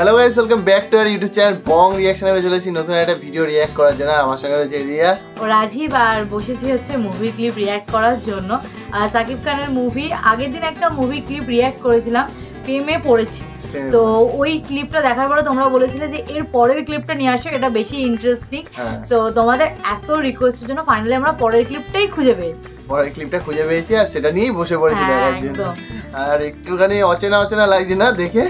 Hello guys, welcome back to our YouTube channel Bong রিঅ্যাকশনে। আমি চলেছি নতুন একটা ভিডিও রিঅ্যাক্ট করার জন্য। আর আমার সঙ্গে রয়েছে রিয়া ও রাজীব, আর বসেছি হচ্ছে মুভি ক্লিপ রিঅ্যাক্ট করার জন্য। সাকিব খানের মুভি, আগের দিন একটা মুভি ক্লিপ রিঅ্যাক্ট করেছিলাম, প্রেমে পড়েছি। তো ওই ক্লিপটা দেখার পরে তোমরা বলেছিলে যে এর পরের ক্লিপটা নিয়ে আসো, এটা বেশি ইন্টারেস্টিং। তো তোমাদের এত রিকোয়েস্টের জন্য ফাইনালি আমরা পরের ক্লিপটাই খুঁজে পেয়েছি। পরের ক্লিপটা খুঁজে পেয়েছি আর সেটা নিয়েই বসে পড়েছি দেখার জন্য। আর একটুখানি অচেনা অচেনা লাগছে না দেখে,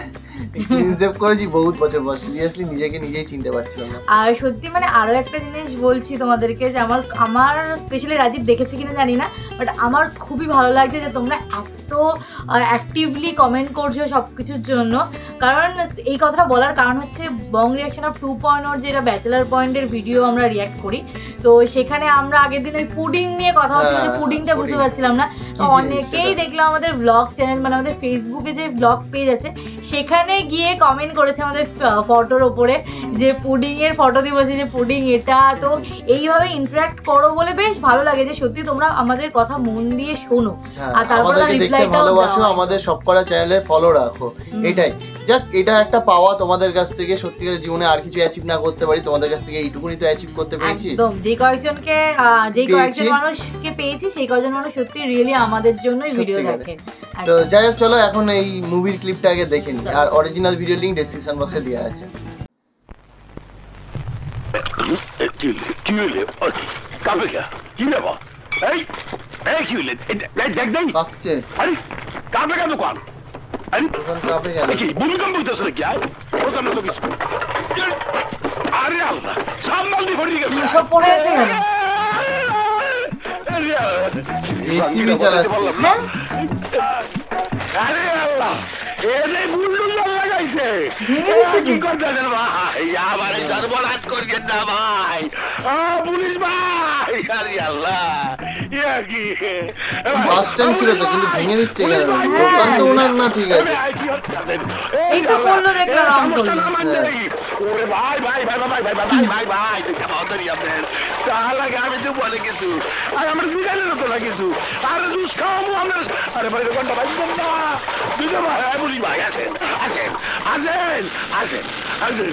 ইনসেপ্ট করেছি বহুত বছর পর। সিরিয়াসলি নিজেকে নিজেই চিনতে পারছিলাম না। আর সত্যি মানে আরো একটা জিনিস বলছি তোমাদেরকে, যে আমার স্পেশালি রাজীব দেখেছে কিনা জানি না, বাট আমার খুবই ভালো লাগছে যে তোমরা এত অ্যাক্টিভলি কমেন্ট করছো সব কিছুর জন্য। কারণ এই কথাটা বলার কারণ হচ্ছে বং রিঅ্যাকশন অফ 2.0 যেটা ব্যাচেলার পয়েন্টের ভিডিও আমরা রিঅ্যাক্ট করি, তো সেখানে আমরা আগের দিন ওই পুডিং নিয়ে কথা হচ্ছিল, যে পুডিংটা বুঝতে পারছিলাম না। তো অনেকেই দেখলাম আমাদের ব্লগ চ্যানেল, মানে আমাদের ফেসবুকে যে ব্লগ পেজ আছে সেখানে গিয়ে কমেন্ট করেছে আমাদের ফটোর ওপরে, যে পুডিং এর ফটো দিয়ে বলছে যে পুডিং এটা। তো এইভাবে ইন্টারঅ্যাক্ট করো বলে বেশ ভালো লাগে, যে সত্যি তোমরা আমাদের কথা মন দিয়ে শোনো আর তারপরে রিপ্লাইটাও ভালোবাসো, আমাদের সবকটা চ্যানেলে ফলো রাখো। এটাই যাক, এটা একটা পাওয়া তোমাদের কাছ থেকে। সত্যিকারের জীবনে আর কিছু অ্যাচিভ না করতে পারি, তোমাদের কাছ থেকে এইটুকুনি তো অ্যাচিভ করতে পেরেছি। একদম, যে কয়েকজন মানুষকে পেয়েছি সেই কয়েকজন মানুষ সত্যি রিয়েলি আমাদের জন্যই ভিডিও দেখেন। তো যাই হোক, চলো এখন এই মুভির ক্লিপটা আগে দেখে নিই। আর অরিজিনাল ভিডিও লিংক ডেসক্রিপশন বক্সে দেওয়া আছে। কি হইলে কাঁপে কে? কি ব্যাপার? এই কি হইলে? দেখ দেখ কাঁপছে। আরে কাঁপে কেন দোকান? কাঁপে কেন? কি ভূমিকম্প হইতেছে নাকি? ওখানে তো কিছু। আরে আল্লাহ, সামনে দিয়ে ভরে গেছে। সব পড়ে আছে কেন? জেসিবি চালাচ্ছে। আরে আল্লাহ, এনে বুলডুল লাগাইছে। কি করতেছেন ভাই? আমার সর্বনাশ করিয়েন না ভাই। পুলিশ ভাই। আরে আল্লাহ, বাস স্ট্যান্ড ছিল তো, কিন্তু ভেঙে দিচ্ছে কেন? দোকান তো ওনার না, ঠিক আছে। এই তো করলো, দেখলাম রাম করলো। ওরে ভাই ভাই ভাই ভাই ভাই ভাই ভাই ভাই, দেখে বাদরি আপনার তাহলে আমি তো বলে কিছু, আর আমার জিগালের তো না কিছু, আর জুস খাওয়াবো আমরা। আরে ভাই দোকানটা ভাই না দুটো ভাই, পুলিশ ভাই আসেন আসেন আসেন আসেন আসেন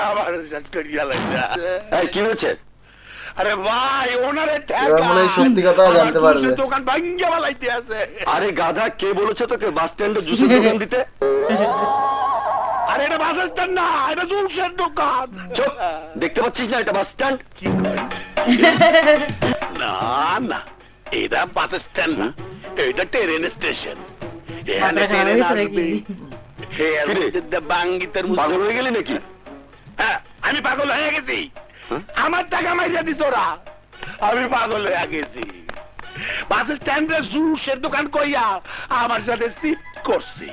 আমার শেষ করে গেলেন। কি হয়েছে? আরে ভাই, ওনারে সত্যি কথা জানতে পারবে। দোকান ভাঙ্গে বালাইতে আছে। আরে গাধা, কে বলেছে তোকে বাস স্ট্যান্ডে জুসের দোকান দিতে? আরে এটা বাস স্ট্যান্ড না, এটা জুসের দোকান। চুপ, দেখতে পাচ্ছিস না এটা বাস স্ট্যান্ড? না না, এটা বাস স্ট্যান্ড না, এটা ট্রেন স্টেশন। পাগল হয়ে গেলি নাকি? আমি পাগল হয়ে গেছি। আমার টাকা মাইরা দিস ওরা, আমি পাগল হয়ে গেছি। বাস স্ট্যান্ডে জুসের দোকান কইয়া আমার সাথে সিট করছি।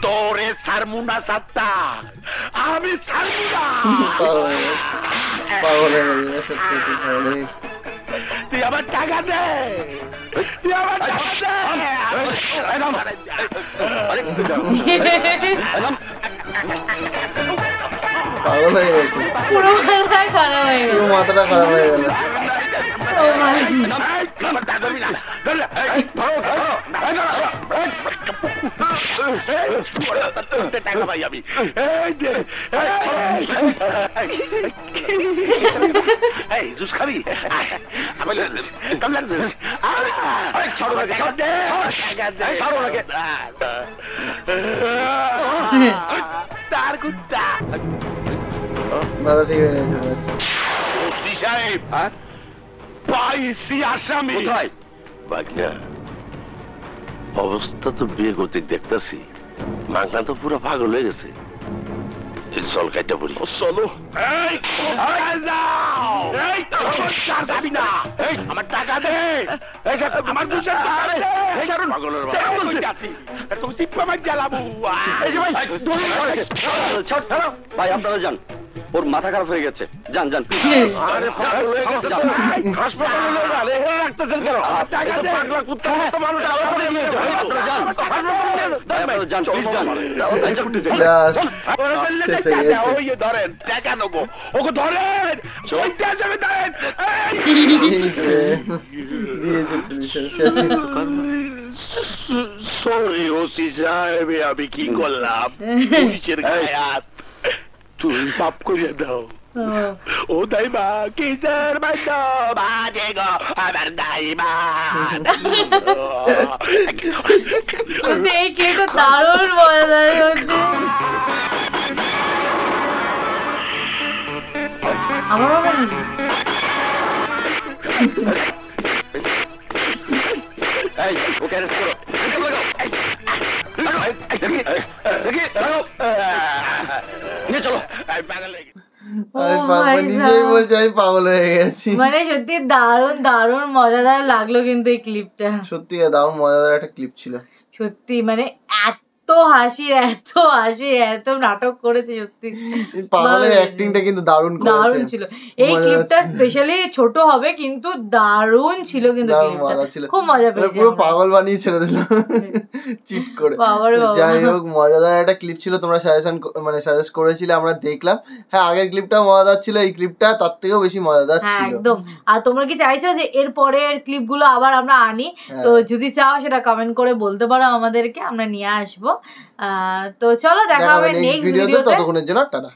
তোরে সারমুনা সাত্তা, আমি সারমুনা। তুই আমার টাকা দে, তুই আমার টাকা দে। পাগল হয়ে গেছে, পুরো মাথাটা খারাপ হয়ে গেল। মাথাটা খারাপ হয়ে গেল। টাকা পাই আমি। জুস খাবি? তার কুত্তা মাথা ঠিক হয়ে গেছে। সাহেব পাইছি আসামি। কোথায়? বাগনা, অবস্থা তো বিয়ে গতি দেখতেছি। মাগনা তো পুরো পাগল হয়ে গেছে। চল কাইটা পড়ি। চলো। আমার টাকা দে, আমার ভাই আপনারা যান, ওর মাথা খারাপ হয়ে গেছে। যান যান। ধরেন টাকা নেবো, ওকে ধরেন। সরি ওসি সাহেব, আমি কি করলাম? পুলিশের গায়ে হাত। তুমি মাফ করে দাও। ও দাইমা কিসের বাইদ বাজে গো আমার দাইমা। এই ক্লিপটা দারুণ মজাদার হচ্ছে। আমার বাবা নাকি এই ওকে অ্যারেস্ট করো। নিয়ে চলো। পাগল হয়ে গেছি। নিজেই বলছে আমি পাগল হয়ে গেছি। মানে সত্যি দারুণ দারুণ মজাদার লাগলো কিন্তু এই ক্লিপটা। সত্যি দারুণ মজাদার একটা ক্লিপ ছিল। সত্যি মানে এত হাসি এত নাটক করেছে সত্যি। পাগলের অ্যাক্টিংটা কিন্তু দারুণ ছিল। এই ক্লিপটা স্পেশালি ছোট হবে কিন্তু দারুণ ছিল কিন্তু ক্লিপটা। খুব মজা পেয়েছি। পুরো পাগল বানিয়ে ছেড়ে দিলাম চিট করে। যাই হোক মজাদার একটা ক্লিপ ছিল, তোমরা সাজেস্ট করেছিলে, আমরা দেখলাম। হ্যাঁ আগের ক্লিপটা মজাদার ছিল, এই ক্লিপটা তার থেকেও বেশি মজাদার ছিল। একদম। আর তোমরা কি চাইছো যে এর পরের ক্লিপগুলো আবার আমরা আনি? তো যদি চাও সেটা কমেন্ট করে বলতে পারো আমাদেরকে, আমরা নিয়ে আসবো। তো চলো দেখা হবে নেক্সট ভিডিওতে। ততক্ষণের জন্য টাটা।